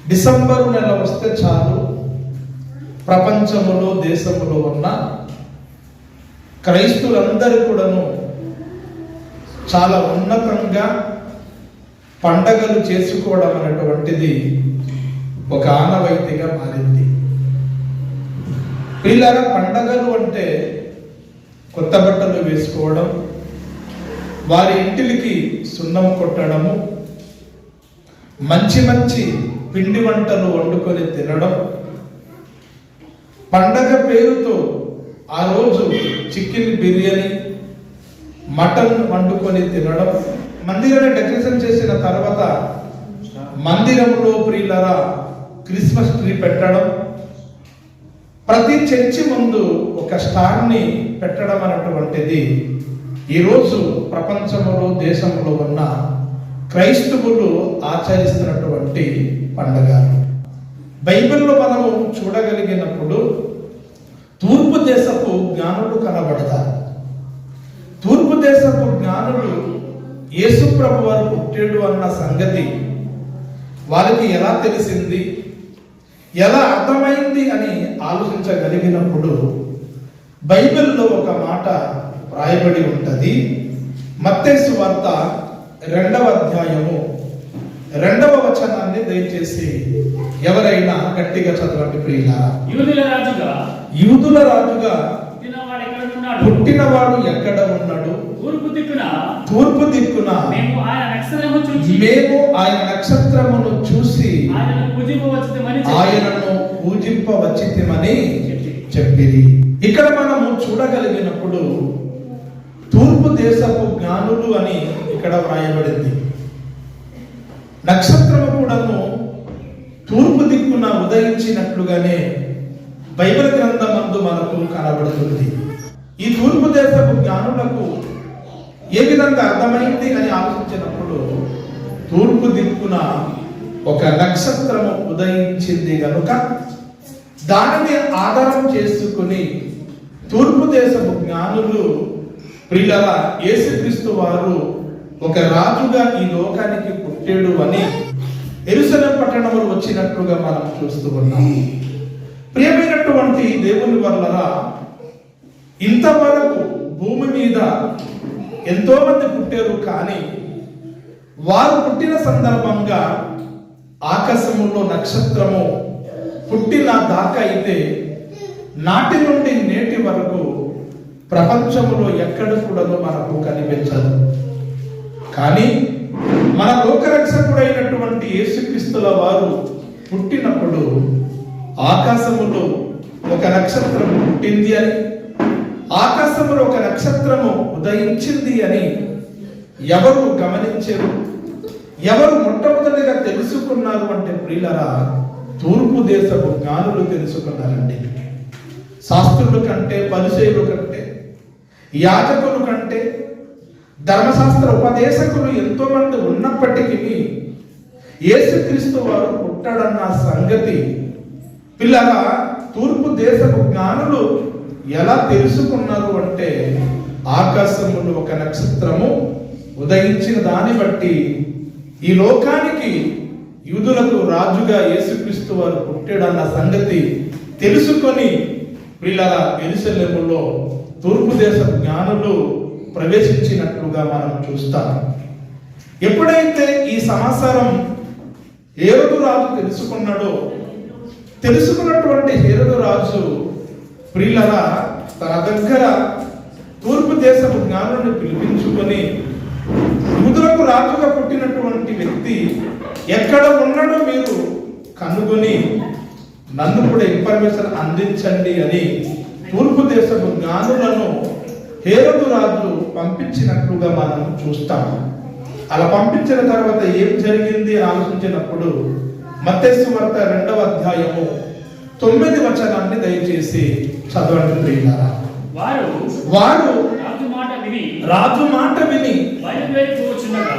December నెల వస్తే చాలు ప్రపంచములో దేశములో ఉన్న క్రైస్తవులందరూ కూడాను చాలా ఉన్నతంగా పండగలు చేసుకోవడం అనేటువంటిది ఒక ఆనవాయితీగా మారింది. పిల్లల పండగలు అంటే కొత్త బట్టలు వేసుకోవడం, వారి ఇంటికి సున్నం కొట్టడము, మంచి మంచి పిండి వంటలు వండుకొని తినడం, పండగ పేరుతో ఆ రోజు చికెన్ బిర్యానీ, మటన్ వండుకొని తినడం, మందిరాన్ని డెకరేషన్ చేసిన తర్వాత మందిరంలో ప్రియులరా క్రిస్మస్ ట్రీ పెట్టడం, ప్రతి చర్చి ముందు ఒక స్టార్ని పెట్టడం అనేటువంటిది ఈరోజు ప్రపంచంలో దేశంలో ఉన్న క్రైస్తవులు ఆచరిస్తున్నటువంటి పండుగ. బైబిల్లో మనము చూడగలిగినప్పుడు తూర్పు దేశపు జ్ఞానులు కనబడతారు. తూర్పు దేశపు జ్ఞానులు యేసు ప్రభు వారు పుట్టాడు అన్న సంగతి వారికి ఎలా తెలిసింది, ఎలా అర్థమైంది అని ఆలోచించగలిగినప్పుడు బైబిల్లో ఒక మాట రాయబడి ఉంటుంది. మత్తయి సువార్త 2వ అధ్యాయము 2వ వచనాన్ని దయచేసి ఎవరైనా గట్టిగా చదవండి ప్రియులారా. యూదుల రాజుగా పుట్టినవాడు ఎక్కడ ఉన్నాడు? తూర్పు దిక్కున మేము ఆయన నక్షత్రమును చూసి ఆయనను పూజింపవచ్చితిమని చెప్పిరి. ఇక్కడ మనము చూడగలిగినప్పుడు తూర్పు దేశపు జ్ఞానులు అని ఇక్కడ వ్రాయబడింది. నక్షత్రము కూడాను తూర్పు దిక్కున ఉదయించినట్లుగానే బైబిల్ గ్రంథమందు మనకు కనబడుతుంది. ఈ తూర్పు దేశపు జ్ఞానులకు ఏ విధంగా అర్థమైంది అని ఆలోచించినప్పుడు తూర్పు దిక్కున ఒక నక్షత్రము ఉదయించింది కనుక దానిని ఆధారం చేసుకుని తూర్పు దేశపు జ్ఞానులు ప్రియుల యేసుక్రీస్తు వారు ఒక రాజుగా ఈ లోకానికి పుట్టాడు అని యెరూషలేము పట్టణంలో వచ్చినట్లుగా మనం చూస్తూ ఉన్నాము. ప్రియమైనటువంటి దేవుని వల్లరా ఇంతవరకు భూమి మీద ఎంతో మంది పుట్టారు, కానీ వారు పుట్టిన సందర్భంగా ఆకాశములో నక్షత్రము పుట్టిన దాకా అయితే నాటి నుండి నేటి వరకు ప్రపంచంలో ఎక్కడ కూడా మనకు కనిపించదు. కానీ మన లోకరక్షకుడైనటువంటి యేసుక్రీస్తుల వారు పుట్టినప్పుడు ఆకాశములో ఒక నక్షత్రం పుట్టింది అని, ఆకాశములో ఒక నక్షత్రము ఉదయించింది అని ఎవరు గమనించారు? ఎవరు మొట్టమొదటిగా తెలుసుకున్నారు అంటే ప్రియులరా తూర్పు దేశపు జ్ఞానులు తెలుసుకున్నారండి. శాస్త్రుల కంటే, పరిసయ్యుల కంటే, యాజకుల కంటే, ధర్మశాస్త్ర ఉపదేశకులు ఎంతో మంది ఉన్నప్పటికీ యేసుక్రీస్తు వారు పుట్టాడన్న సంగతి పిల్లగా తూర్పు దేశపు జ్ఞానులు ఎలా తెలుసుకున్నారు అంటే ఆకాశములో ఒక నక్షత్రము ఉదయించిన దాన్ని బట్టి ఈ లోకానికి యూదులకు రాజుగా యేసుక్రీస్తు వారు పుట్టాడన్న సంగతి తెలుసుకొని పిల్లల యెరూషలేములో తూర్పు దేశపు జ్ఞానులు ప్రవేశించినట్లుగా మనం చూస్తాం. ఎప్పుడైతే ఈ సమాచారం హేరోదు రాజు తెలుసుకున్నాడో, తెలుసుకున్నటువంటి హేరోదు రాజు ప్రియులరా తన దగ్గర తూర్పు దేశపు జ్ఞానులను పిలిపించుకొని యూదులకు రాజుగా పుట్టినటువంటి వ్యక్తి ఎక్కడ ఉన్నాడో మీరు కనుగొని నన్ను కూడా ఇన్ఫర్మేషన్ అందించండి అని తూర్పు దేశపు జ్ఞానులను హేరోదు రాజు పంపించినట్లుగా మనం చూస్తాం. అలా పంపించిన తర్వాత ఏం జరిగింది అని ఆలోచించినప్పుడు మత్తయి సువార్త 2వ అధ్యాయము 9వ వచనాన్ని దయచేసి చదవండి ప్రియులారా. వారు రాజు మాట విని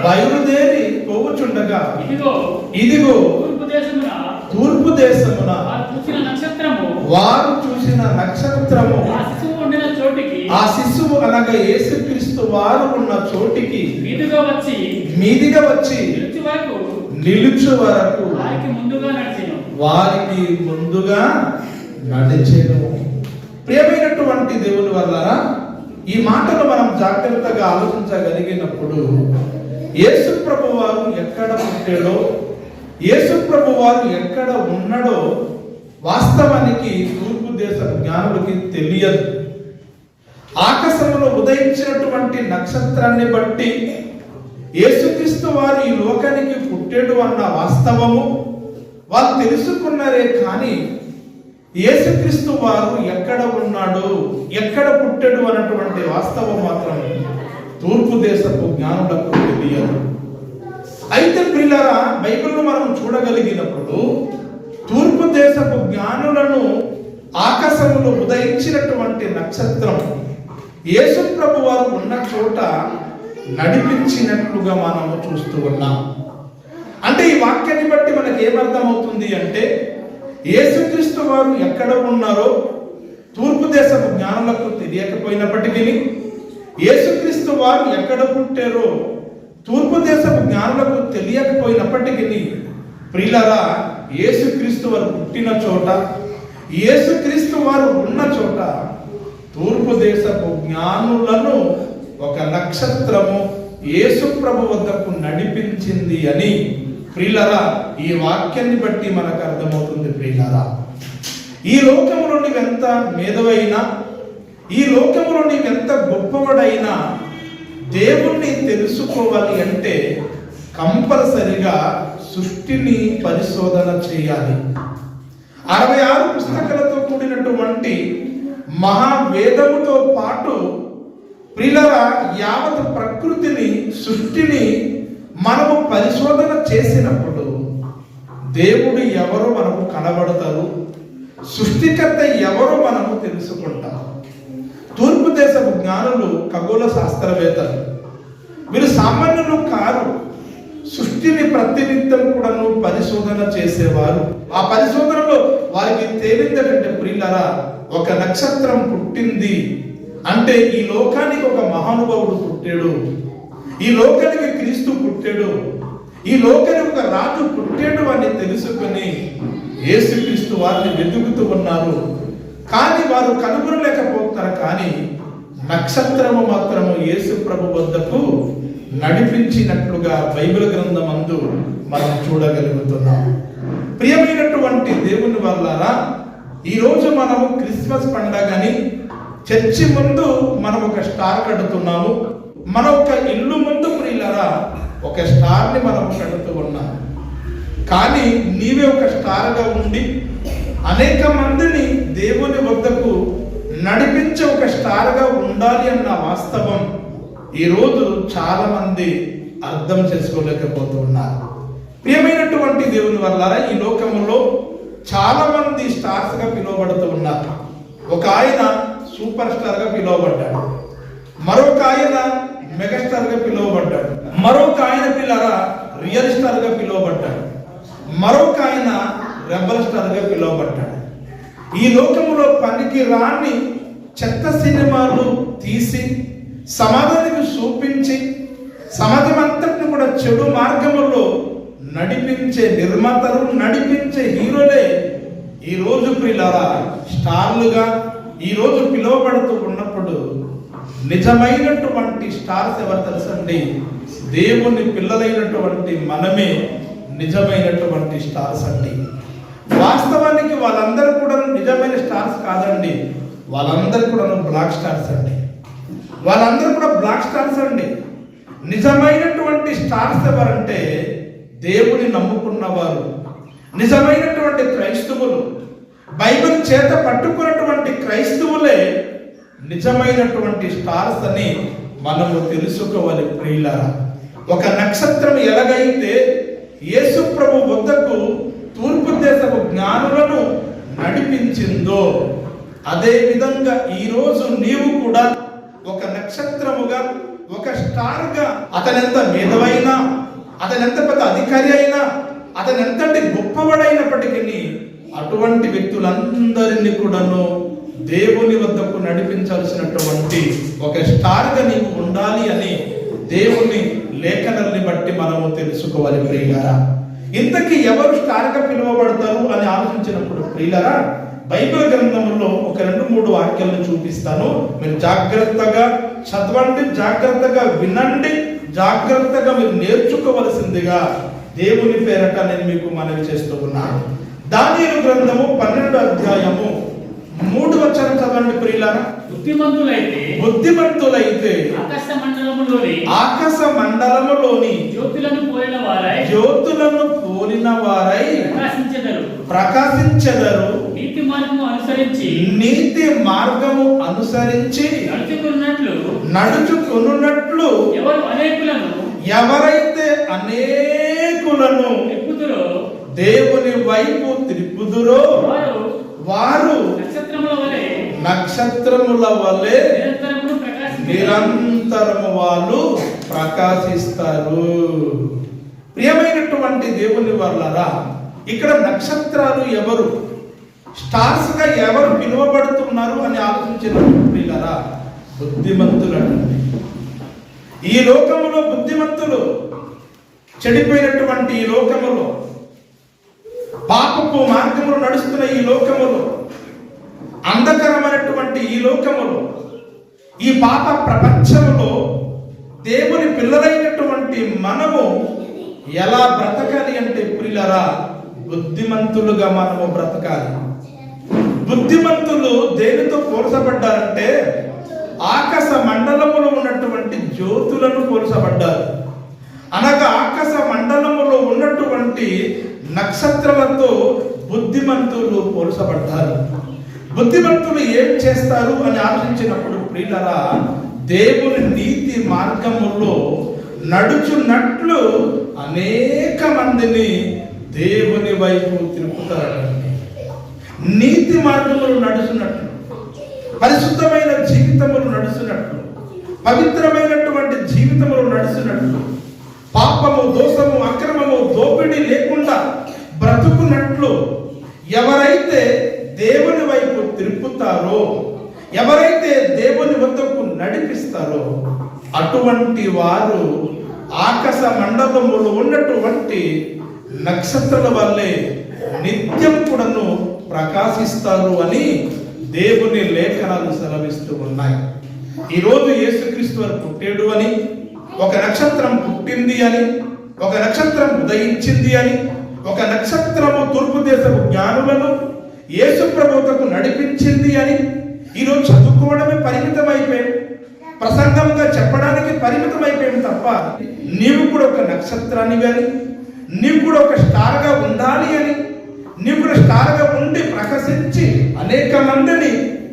బయలుదేరి పోవచుండగా ఇదిగో తూర్పు దేశమున వారు చూసిన నక్షత్రము ఆ శిశువు అనగా యేసుక్రీస్తు వారు ఉన్న చోటికి మీదిగా వచ్చి నిలుచు వరకు వారికి ముందుగా నడిచెను. ప్రియమైనటువంటి దేవుని వల్ల ఈ మాటలు మనం జాగ్రత్తగా ఆలోచించగలిగినప్పుడు యేసు ప్రభు వారు ఎక్కడ పుట్టాడో, యేసు ప్రభు వారు ఎక్కడ ఉన్నాడో వాస్తవానికి తూర్పు దేశ జ్ఞానులకి తెలియదు. ఆకాశంలో ఉదయించినటువంటి నక్షత్రాన్ని బట్టి యేసుక్రీస్తు వారు ఈ లోకానికి పుట్టాడు అన్న వాస్తవము వాళ్ళు తెలుసుకున్నారే, కానీ యేసుక్రీస్తు వారు ఎక్కడ ఉన్నాడు, ఎక్కడ పుట్టాడు అన్నటువంటి వాస్తవం మాత్రం తూర్పు దేశపు జ్ఞానులకు తెలియదు. అయితే ప్రియులారా, బైబిల్ను మనం చూడగలిగినప్పుడు తూర్పు దేశపు జ్ఞానులను ఆకాశంలో ఉదయించినటువంటి నక్షత్రం యేసు ప్రభు వారు ఉన్న చోట నడిపించినట్లుగా మనము చూస్తూ ఉన్నాం. అంటే ఈ వాక్యాన్ని బట్టి మనకి ఏమర్థమవుతుంది అంటే, యేసుక్రీస్తు వారు ఎక్కడ ఉన్నారో తూర్పు దేశపు జ్ఞానులకు తెలియకపోయినప్పటికీ, యేసుక్రీస్తు వారు ఎక్కడ పుట్టారో తూర్పు దేశపు జ్ఞానులకు తెలియకపోయినప్పటికీ, ప్రియులారా, యేసుక్రీస్తు వారు పుట్టిన చోట, యేసుక్రీస్తు వారు ఉన్న చోట తూర్పు దేశపు జ్ఞానులను ఒక నక్షత్రము యేసు ప్రభు వద్దకు నడిపించింది అని ప్రియులారా ఈ వాక్యాన్ని బట్టి మనకు అర్థమవుతుంది. ప్రియులారా, ఈ లోకంలో నీవెంత మేధవైనా, ఈ లోకంలో నీవెంత గొప్పవాడైనా దేవుణ్ణి తెలుసుకోవాలి అంటే కంపల్సరిగా సృష్టిని పరిశోధన చేయాలి. 66 పుస్తకాలతో కూడినటువంటి మహావేదముతో పాటు ప్రియులారా యావత్ ప్రకృతిని, సృష్టిని మనము పరిశోధన చేసినప్పుడు దేవుడు ఎవరో మనకు కనబడతారు, సృష్టికర్త ఎవరో మనము తెలుసుకుంటాం. తూర్పు దేశపు జ్ఞానులు ఖగోళ శాస్త్రవేత్తలు, వీరు సామాన్యులు కారు. సృష్టిని ప్రతినిత్యం కూడాను పరిశోధన చేసేవారు. ఆ పరిశోధనలో వారికి తేలిందంటే ప్రియులారా, ఒక నక్షత్రం పుట్టింది అంటే ఈ లోకానికి ఒక మహానుభావుడు పుట్టాడు, ఈ లోకానికి క్రీస్తు పుట్టాడు, ఈ లోకానికి ఒక రాజు పుట్టాడు అని తెలుసుకొని యేసుక్రీస్తు వారిని వెతుకుతూ ఉన్నారు. కానీ వారు కనుగొనలేకపోతారు. కానీ నక్షత్రము మాత్రము యేసు ప్రభు వద్దకు నడిపించినట్లుగా బైబిల్ గ్రంథమందు మనం చూడగలుగుతున్నాం. ప్రియమైనటువంటి దేవుని వల్లారా, ఈరోజు మనము క్రిస్మస్ పండగని చర్చి ముందు మనం ఒక స్టార్ కడుతున్నాము. మన ఒక ఇల్లు ముందు ప్రియులారా ఒక స్టార్ని మనం కడుతూ ఉన్నాం. కానీ నీవే ఒక స్టార్గా ఉండి అనేక మందిని దేవుని వద్దకు నడిపించే ఒక స్టార్గా ఉండాలి అన్న వాస్తవం ఈరోజు చాలా మంది అర్థం చేసుకోలేకపోతున్నారు. ప్రియమైనటువంటి దేవుని వల్ల ఈ లోకంలో చాలా మంది స్టార్స్ గా పిలువబడుతూ ఉన్నారు. ఒక ఆయన సూపర్ స్టార్ గా పిలువబడ్డాడు, మరొక ఆయన మెగాస్టార్ గా పిలువబడ్డాడు, మరొక ఆయన పిల్లరా రియల్ స్టార్ గా పిలువబడ్డాడు, మరొక ఆయన రెబల్ స్టార్ గా పిలువబడ్డాడు. ఈ లోకంలో పనికి రాని చెత్త సినిమాలు తీసి సమాజానికి చూపించి సమాజం అంతటిని కూడా చెడు మార్గములో నడిపించే నిర్మాతలు, నడిపించే హీరోలే ఈరోజు ప్రియులారా స్టార్లుగా ఈరోజు పిలువబడుతూ ఉన్నప్పుడు నిజమైనటువంటి స్టార్స్ ఎవరు తెలుసండి? దేవుని పిల్లలైనటువంటి మనమే నిజమైనటువంటి స్టార్స్ అండి. వాస్తవానికి వాళ్ళందరూ కూడా నిజమైన స్టార్స్ కాదండి, వాళ్ళందరూ కూడా బ్లాక్ స్టార్స్ అండి. వాళ్ళందరూ కూడా బ్లాక్ స్టార్స్ అండి. నిజమైనటువంటి స్టార్స్ ఎవరంటే దేవుని నమ్ముకున్నవారు, నిజమైనటువంటి క్రైస్తవులు, బైబిల్ చేత పట్టుకున్నటువంటి క్రైస్తవులే నిజమైనటువంటి స్టార్స్ అని మనము తెలుసుకోవాలి. ప్రియులారా, ఒక నక్షత్రం ఎలాగైతే యేసు ప్రభు వద్దకు తూర్పు దేశపు జ్ఞానులను నడిపించిందో అదే విధంగా ఈరోజు నీవు కూడా ఒక నక్షత్రముగా, ఒక స్టార్ గా, అతనెంత మేధవైనా, అతనెంత పెద్ద అధికారి అయినా, అతను ఎంతటి గొప్పవాడైనప్పటికీ అటువంటి వ్యక్తులందరినీ కూడాను దేవుని వద్దకు నడిపించాల్సినటువంటి ఒక స్టార్ గా నీవు ఉండాలి అని దేవుని లేఖనాన్ని బట్టి మనము తెలుసుకోవాలి. ప్రియులారా, ఇంతకీ ఎవరు స్టార్ గా పిలువబడతారు అని ఆలోచించినప్పుడు ప్రియులరా, బైబిల్ గ్రంథంలో ఒక 2-3 వాక్యాలను చూపిస్తాను. మీరు జాగ్రత్తగా చదవండి, జాగ్రత్తగా వినండి, జాగ్రత్తగా మీరు నేర్చుకోవలసిందిగా దేవుని పేరట నేను మీకు మనవి చేస్తూ ఉన్నాను. దానియేలు గ్రంథము 12వ అధ్యాయము 3వ వచనం చదవండి ప్రియులారా. బుద్ధిమంతులైతే ఆకాశ మండలములోని జ్యోతులను పోలిన వారై ప్రకాశించెదరు. నీతి మార్గము అనుసరించి నడుచుకున్నట్లు ఎవరైతే అనేకులను దేవుని వైపు త్రిప్పుదురో వారు నక్షత్రముల వలె నిరంతరము వాళ్ళు ప్రకాశిస్తారు. ప్రియమైనటువంటి దేవుని వాళ్ళరా, ఇక్కడ నక్షత్రాలు ఎవరు, స్టార్స్ గా ఎవరు పిలువబడుతున్నారు అని ఆలోచించినరా, బుద్ధిమంతులు అండి. ఈ లోకములో బుద్ధిమంతులు, చెడిపోయినటువంటి ఈ లోకములో, పాపపు మార్గములు నడుస్తున్న ఈ లోకములో, అంధకరమైనటువంటి ఈ లోకములో, ఈ పాప ప్రపంచంలో దేవుని పిల్లలైనటువంటి మనము ఎలా బ్రతకాలి అంటే ప్రియులారా, బుద్ధిమంతులుగా మనము బ్రతకాలి. బుద్ధిమంతులు దేనితో పోల్చబడ్డారంటే ఆకాశ మండలములో ఉన్నటువంటి జ్యోతులను పోల్చబడ్డారు. అనగా ఆకాశ మండలములో ఉన్నటువంటి నక్షత్రాలతో బుద్ధిమంతులు పోల్చబడ్డారు. బుద్ధిమంతులు ఏం చేస్తారు అని ఆలోచించినప్పుడు ప్రియులారా, దేవుని నీతి మార్గములో నడుచున్నట్లు అనేక మందిని దేవుని వైపు తిరుగుతారు. నీతి మార్గములు నడుచున్నట్లు, పరిశుద్ధమైన జీవితములు నడుచున్నట్లు, పవిత్రమైనటువంటి జీవితములు నడుచున్నట్లు, పాపము, దోషము, అక్రమము, దోపిడీ లేకుండా బ్రతుకున్నట్లు ఎవరైతే దేవుని వైపు తిరుపుతారో, ఎవరైతే దేవుని వద్దకు నడిపిస్తారో అటువంటి వారు ఆకాశ మండలములో ఉన్నటువంటి నక్షత్రాల వల్లే నిత్యం కూడాను ప్రకాశిస్తారు అని దేవుని లేఖనాలు సెలవిస్తూ ఉన్నాయి. ఈరోజు యేసుక్రీస్తు వారు పుట్టాడు అని, ఒక నక్షత్రం పుట్టింది అని, ఒక నక్షత్రం ఉదయించింది అని, ఒక నక్షత్రము తూర్పు దేశపు జ్ఞానులను యేసు ప్రభువుకు నడిపించింది అని ఈరోజు చదువుకోవడమే పరిమితం అయిపోయింది, ప్రసంగంగా చెప్పడానికి పరిమితం అయిపోయింది తప్ప నీవు కూడా ఒక నక్షత్రాన్ని కానీ, నీవు కూడా ఒక స్టార్గా ఉండాలి అని, నీవు కూడా స్టార్గా ఉండి ప్రకాశించి అనేక మందిని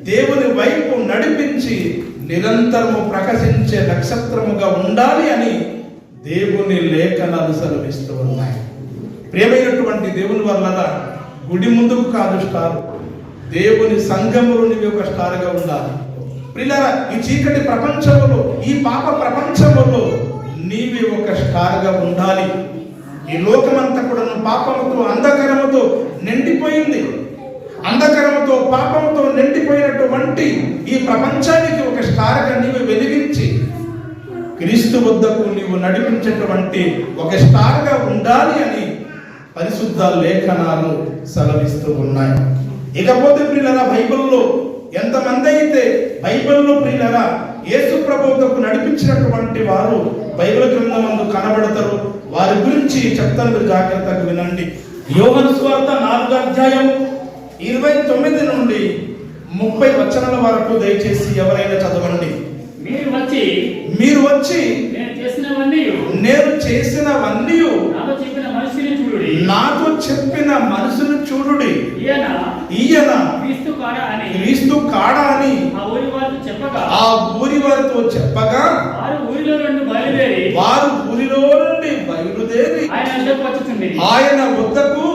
దేవుని వైపు నడిపించి నిరంతరము ప్రకాశించే నక్షత్రముగా ఉండాలి అని దేవుని లేఖనాలు సెలవిస్తూ ఉన్నాయి. ప్రియమైనటువంటి దేవుని వల్ల గుడి ముందుకు కాదు స్టార్, దేవుని సంఘములో నీవు ఒక స్టార్గా ఉండాలి. ప్రియులారా, ఈ చీకటి ప్రపంచములో, ఈ పాప ప్రపంచములో నీవే ఒక స్టార్గా ఉండాలి. ఈ లోకమంతా కూడా పాపముతో, అంధకారముతో నిండిపోయింది. అంధకారముతో, పాపముతో నిండిపోయినటువంటి ఈ ప్రపంచానికి ఒక స్టార్గా నీవు వెలిగించి క్రీస్తు వద్దకు నీవు నడిపించేటువంటి ఒక స్టార్గా ఉండాలి అని పరిశుద్ధ లేఖనాలు సెలవిస్తూ ఉన్నాయి. ఇకపోతే ప్రియులారా, బైబిల్లో ఎంతమంది అయితే బైబిల్లో ప్రియులారా యేసు ప్రభువుకు నడిపించినటువంటి వారు బైబిల్ గ్రంథమందు కనబడతారు. వారి గురించి చెప్తాను, మీరు జాగ్రత్తగా వినండి. యోహాను సువార్త 4వ అధ్యాయం 29 నుండి 30 వచనాల వరకు దయచేసి ఎవరైనా చదవండి. మీరు వచ్చి నేను చేసినవన్నీ నాతో చెప్పిన మనుషులు చూడుడి, ఈయన క్రీస్తు కాడా అని ఆ ఊరి వారితో చెప్పగా వారు ఊరిలో నుండి బయలుదేరి ఆయన వద్దకు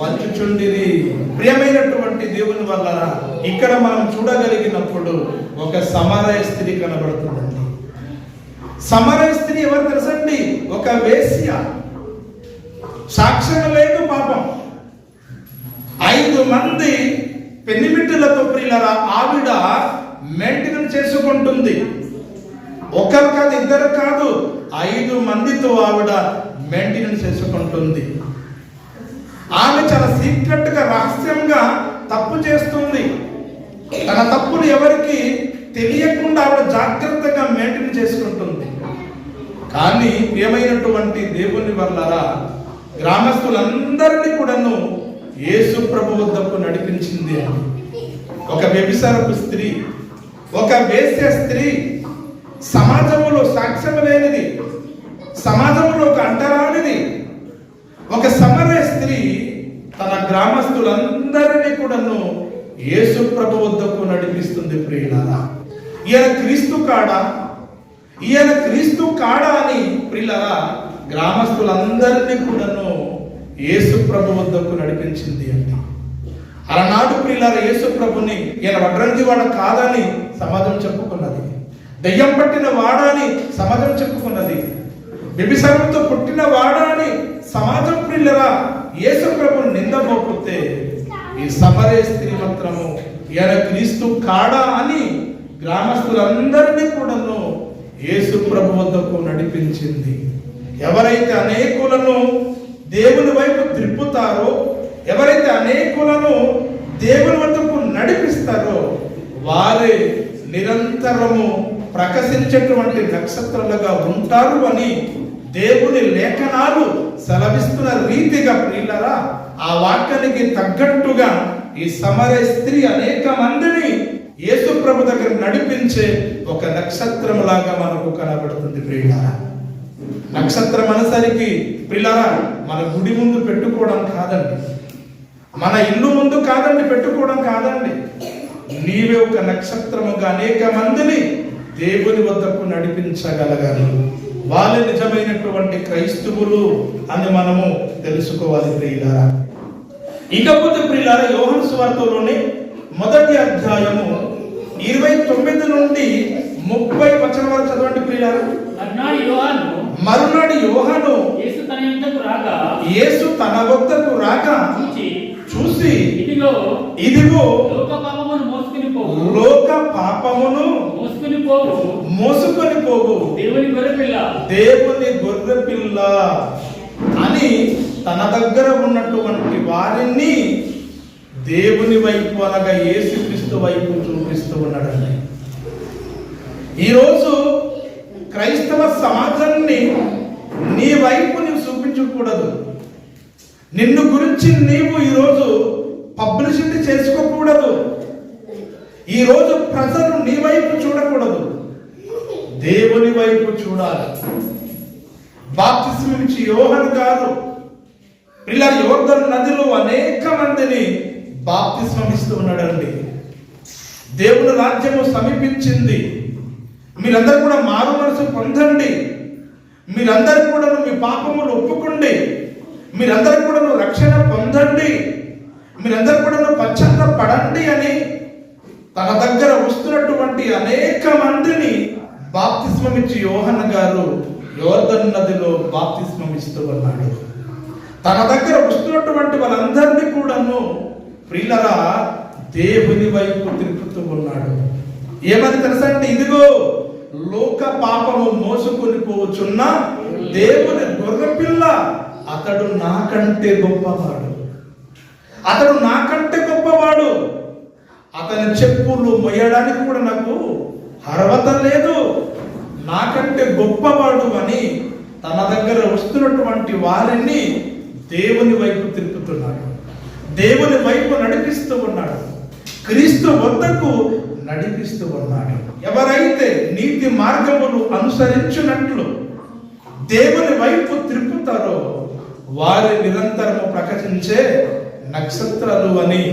వచ్చుచుండిరి. ప్రియమైనటువంటి దేవుని వల్ల ఇక్కడ మనం చూడగలిగినప్పుడు ఒక సమరయ స్త్రీ కనబడుతుందండి. సమరయ స్త్రీ ఎవరు తెలుసండి? ఒక వేశ్య. సాక్ష్యం లేదు పాపం. 5 మంది పెన్నిమిట్టులతో ప్రియులారా ఆవిడ మెయింటెనెన్స్ చేసుకుంటుంది. ఒకరు కాదు, ఇద్దరు కాదు, 5 మందితో ఆవిడ మెయింటెనెన్స్ చేసుకుంటుంది. ఆమె చాలా సీక్రెట్ గా రహస్యంగా తప్పు చేస్తుంది. తన తప్పులు ఎవరికి తెలియకుండా ఆవిడ జాగ్రత్తగా మెయింటైన్ చేసుకుంటుంది. కానీ ఏమైనటువంటి దేవుని వల్ల గ్రామస్తులందరినీ కూడాను యేసు ప్రభు వద్దకు నడిపించింది. ఒక వ్యభిచారపు స్త్రీ, ఒక వేశ్య స్త్రీ, సమాజంలో సాక్ష్యం లేనిది, సమాజంలో ఒక అంటరానిది, ఒక సమరయ స్త్రీ తన గ్రామస్తులందరినీ కూడాను యేసు ప్రభు వద్దకు నడిపిస్తుంది. ప్రియులారా, ఈయన క్రీస్తు కాడా, ఈయన క్రీస్తు కాడా అని ప్రియులారా గ్రామస్తులందరినీ కూడాను యేసు ప్రభు వద్దకు నడిపించింది అండి. అలనాడు ప్రియులారా యేసు ప్రభుని ఈయన వడ్రంగి వాడ కాదని సమాజం చెప్పుకున్నది, దెయ్యం పట్టిన వాడని సమాజం చెప్పుకున్నది, వ్యభిచారంతో పుట్టిన వాడని సమాజం ప్రియులారా యేసు ప్రభుని నిందపోతే, ఈ సమరయ స్త్రీ మాత్రము ఈయన క్రీస్తు కాడా అని గ్రామస్తులందరినీ కూడాను యేసు ప్రభు వద్దకు నడిపించింది. ఎవరైతే అనేకులను దేవుని వైపు త్రిప్పుతారో, ఎవరైతే అనేకులను దేవుని వద్దకు నడిపిస్తారో వారే నిరంతరము ప్రకాశించేటువంటి నక్షత్రాలుగా ఉంటారు అని దేవుని లేఖనాలు సెలవిస్తున్న రీతిగా ప్రియులారా ఆ వాక్యానికి తగ్గట్టుగా ఈ సమరయ స్త్రీ అనేక మందిని యేసు ప్రభు దగ్గర నడిపించే ఒక నక్షత్రం లాగా మనకు కనబడుతుంది. ప్రియులారా, నక్షత్రం అనేసరికి ప్రియులారా మన గుడి ముందు పెట్టుకోవడం కాదండి, మన ఇల్లు ముందు కాదండి పెట్టుకోవడం కాదండి. నీవే ఒక నక్షత్రముగా అనేక మందిని దేవుని వద్దకు నడిపించగలగాలి. వాళ్ళే నిజమైనటువంటి క్రైస్తవులు అని మనము తెలుసుకోవాలి. ప్రియులారా, ఇకపోతే ప్రియులారా యోహాను సువార్తలోని 1వ అధ్యాయము 29 నుండి 30 వచనం వరకు చదవండి. ప్రియులారా, మరునాడు యోహాను యేసు తన వద్దకు రాగా చూసి ఇదిగో లోక పాపమును మోసుకొని పోవు దేవుని గొర్రె పిల్ల అని తన దగ్గర ఉన్నటువంటి వారిని దేవుని వైపు అనగా యేసుక్రీస్తు వైపు చూపిస్తూ ఉన్నాడండి. ఈరోజు క్రైస్తవ సమాజాన్ని నీ వైపు నీవు చూపించకూడదు. నిన్ను గురించి నీవు ఈరోజు పబ్లిసిటీ చేసుకోకూడదు. ఈరోజు ప్రజలు నీ వైపు చూడకూడదు, దేవుని వైపు చూడాలి. బాప్తిస్మం ఇచ్చి యోహాను గారు ఇలా యోర్దాను నదిలో అనేక మందిని బాప్తిస్మం ఇస్తూ ఉన్నాడండి. దేవుని రాజ్యము సమీపించింది, మీరందరూ కూడా మారు మనసు పొందండి, మీరందరూ కూడా మీ పాపములు ఒప్పుకోండి, మీరందరూ కూడా రక్షణ పొందండి, మీరందరూ కూడా పశ్చాత్తాపడండి అని తన దగ్గర వస్తున్నటువంటి అనేక మందిని బాప్తిస్మం ఇచ్చి యోహాను గారు యోర్దాను నదిలో బాప్తిస్మం ఇస్తూ ఉన్నాడు. తన దగ్గర వస్తున్నటువంటి వాళ్ళందరినీ కూడాను ప్రియులారా దేవుని వైపు తిరుగుతూ ఉన్నాడు. ఏమని తెలుసా అంటే, ఇదిగో లోక పాపము మోసుకొని పోవచ్చున్న దేవుని గొర్రెపిల్ల, అతడు నాకంటే గొప్పవాడు, అతడు నాకంటే గొప్పవాడు, అతని చెప్పులు మొయ్యడానికి కూడా నాకు అర్హత లేదు, నాకంటే గొప్పవాడు అని తన దగ్గర వస్తున్నటువంటి వారిని దేవుని వైపు తిప్పుతున్నాడు, దేవుని వైపు నడిపిస్తూ ఉన్నాడు, క్రీస్తు వద్దకు నడిపిస్తూ ఉన్నాడు. ఎవరైతే నీతి మార్గములు అనుసరించినట్లు దేవుని వైపు త్రిప్పుతారో వారి నిరంతరము ప్రకాశించే నక్షత్రాలు అని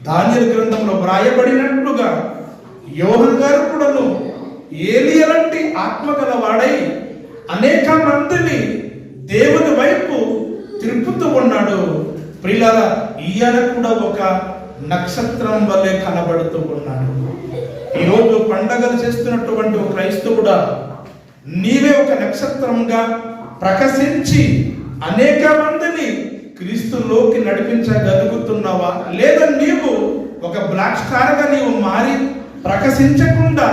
దానియేలు గ్రంథంలో వ్రాయబడినట్లుగా యోహాను గారు కూడాను ఏలియా లాంటి ఆత్మ గలవాడై అనేక మందిని దేవుని వైపు తిరుపుతూ ఉన్నాడు. ప్రియులారా, ఈయన కూడా ఒక నక్షత్రం వల్లే కనబడుతూ ఉన్నాడు. ఈరోజు పండగలు చేస్తున్నటువంటి ఒక క్రైస్తవుడా, నీవే ఒక నక్షత్రంగా ప్రకాశించి అనేక మందిని క్రీస్తులోకి నడిపించగలుగుతున్నావా? లేదా నీవు ఒక బ్లాక్ స్టార్ గా నీవు మారి ప్రకాశించకుండా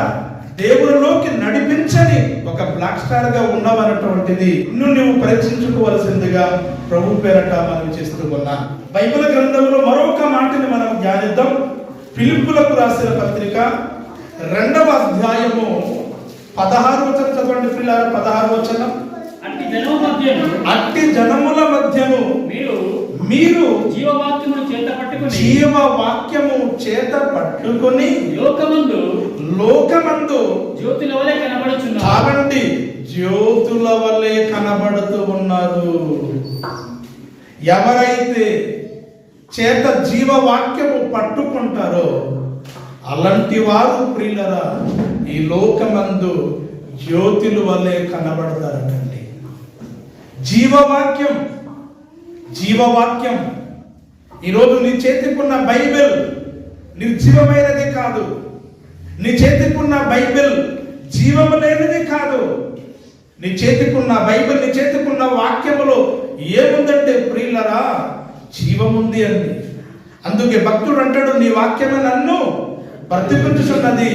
దేవునిలోకి నడిపించని ఒక బ్లాక్ స్టార్ గా ఉన్నావన్నటువంటిది నువ్వు పరీక్షించుకోవలసిందిగా ప్రభు పేరట మనం చేస్తూ ఉన్నాం. బైబిల్ గ్రంథంలో మరొక మాటని మనం ధ్యానిద్దాం. ఫిలిప్పులకు రాసిన పత్రిక 2వ అధ్యాయము 16వ వచనం చదవండి పిల్లలు. 16వ వచనం. అట్టి జనముల మధ్యను మీరు జీవవాక్యము చేత పట్టుకొని లోకమందు జ్యోతుల వలె కనబడుచున్నారు. కాబట్టి జ్యోతుల వలె కనబడుతూ ఉన్నారు. ఎవరైతే చేత జీవవాక్యము పట్టుకుంటారో అలాంటి వారు ప్రియులరా ఈ లోకమందు జ్యోతుల వలె కనబడతారటండి. జీవవాక్యం ఈరోజు నీ చేతికున్న బైబిల్ నిర్జీవమైనది కాదు. నీ చేతికున్న బైబిల్ జీవము లేనిది కాదు. నీ చేతికున్న బైబిల్, నీ చేతికున్న వాక్యములో ఏముందంటే ప్రియులరా జీవముంది అండి. అందుకే భక్తుడు అంటాడు, నీ వాక్యమే నన్ను బ్రతికించుచున్నది,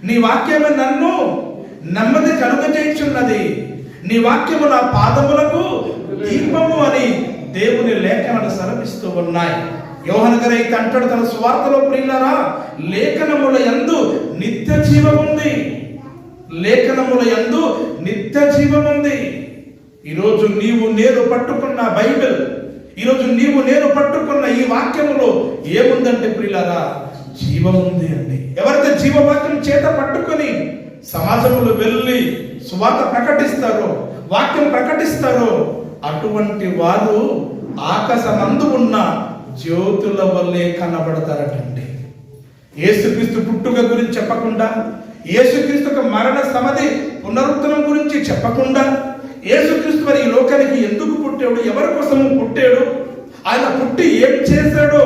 నీ వాక్యమే నన్ను నెమ్మది కలుగజేయుచున్నది, నీ వాక్యము నా పాదములకు దీపము అని దేవుని లేఖనాలు సెలవిస్తూ ఉన్నాయి. యోహాను గారు అయితే అంటాడు తన సువార్తలో, ప్రియులారా లేఖనముల యందు నిత్య జీవముంది, లేఖనముల యందు నిత్య జీవముంది. ఈరోజు నీవు నేను పట్టుకున్న బైబిల్, ఈరోజు నీవు నేను పట్టుకున్న ఈ వాక్యములో ఏముందంటే ప్రియులారా జీవముంది అండి. ఎవరైతే జీవవాక్యం చేత పట్టుకొని సమాజంలో వెళ్ళి సువార్త ప్రకటిస్తారో, వాక్యం ప్రకటిస్తారో అటువంటి వారు ఆకాశమందు ఉన్న జ్యోతుల వల్లే కనబడతారటండి. యేసుక్రీస్తు పుట్టుక గురించి చెప్పకుండా, యేసుక్రీస్తు మరణ సమాధి పునరుద్ధరణ గురించి చెప్పకుండా, యేసుక్రీస్తు మరి ఈ లోకానికి ఎందుకు పుట్టాడు, ఎవరి కోసము పుట్టాడు, ఆయన పుట్టి ఏం చేశాడో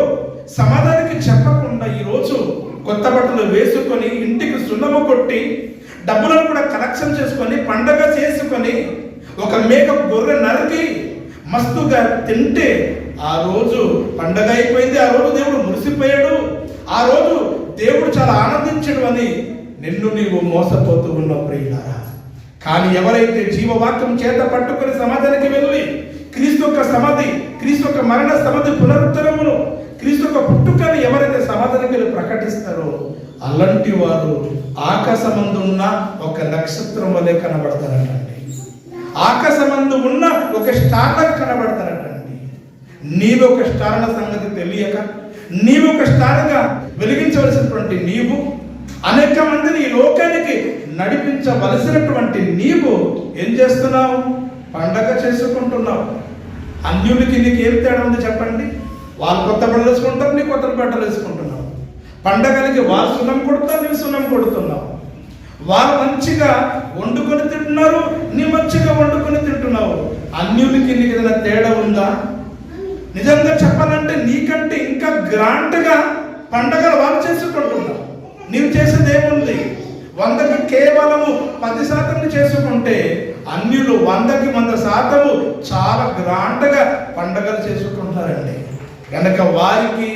సమాధానికి చెప్పకుండా ఈరోజు కొత్త బట్టలు వేసుకొని ఇంటికి సున్నము కొట్టి డబ్బులను కూడా కలెక్షన్ చేసుకొని పండగ చేసుకొని ఒక మేక గొర్రె నరికి మస్తుగా తింటే ఆ రోజు పండగ అయిపోయింది, ఆ రోజు దేవుడు మురిసిపోయాడు, ఆ రోజు దేవుడు చాలా ఆనందించడు అని నిన్ను నీవు మోసపోతూ ఉన్నావు ప్రియులారా. కానీ ఎవరైతే జీవవాక్యం చేత పట్టుకుని సమాధానికి వెళ్ళి క్రీస్తు యొక్క సమాధి, క్రీస్తు యొక్క మరణ సమాధి పునరుద్ధరమును, క్రీస్తు యొక్క పుట్టుకని ఎవరైతే సమాధానికి వెళ్ళి ప్రకటిస్తారో అలాంటి వారు ఆకాశమందు ఉన్న ఒక నక్షత్రం వలె కనబడతారటండి. ఆకాశమందు ఉన్న ఒక స్టార్ లాగా కనబడతారటండి. నీవు ఒక స్టార్ అన్న సంగతి తెలియక, నీవు ఒక స్టార్గా వెలిగించవలసినటువంటి నీవు, అనేక మందిని ఈ లోకానికి నడిపించవలసినటువంటి నీవు ఏం చేస్తున్నావు? పండగ చేసుకుంటున్నావు. అన్యులకి నీకు ఏం తేడా ఉంది చెప్పండి? వాళ్ళు కొత్త బట్టలు వేసుకుంటారు, నీ కొత్త బట్టలు వేసుకుంటున్నావు. పండగలకి వాళ్ళు సున్నం కొడుతారు, నీ సున్నం కొడుతున్నావు. వాళ్ళు మంచిగా వండుకొని తింటున్నారు, నీ మంచిగా వండుకొని తింటున్నావు. అన్యులకి నీకు ఏదైనా తేడా ఉందా? నిజంగా చెప్పాలంటే నీకంటే ఇంకా గ్రాండ్గా పండగలు వాళ్ళు చేసుకుంటున్నావు. నీవు చేసేది ఏముంది? 100కి కేవలము 10% చేసుకుంటే అన్యులు 100కి 100% చాలా గ్రాండ్గా పండగలు చేసుకుంటారండి. కనుక వారికి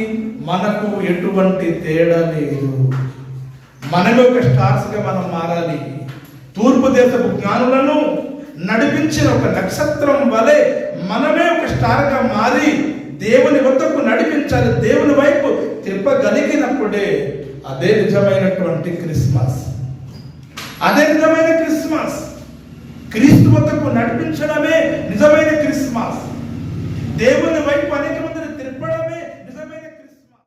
మనకు ఎటువంటి తేడా లేదు. మనమే ఒక స్టార్స్గా మనం మారాలి. తూర్పు దేశపు జ్ఞానులను నడిపించిన ఒక నక్షత్రం వలె మనమే ఒక స్టార్గా మారి దేవుని వద్దకు నడిపించాలి. దేవుని వైపు తిప్పగలిగినప్పుడే అదే నిజమైనటువంటి క్రిస్మస్, అదే నిజమైన క్రిస్మస్. క్రీస్తు వద్దకు నడిపించడమే నిజమైన క్రిస్మస్. దేవుని వైపు అనేక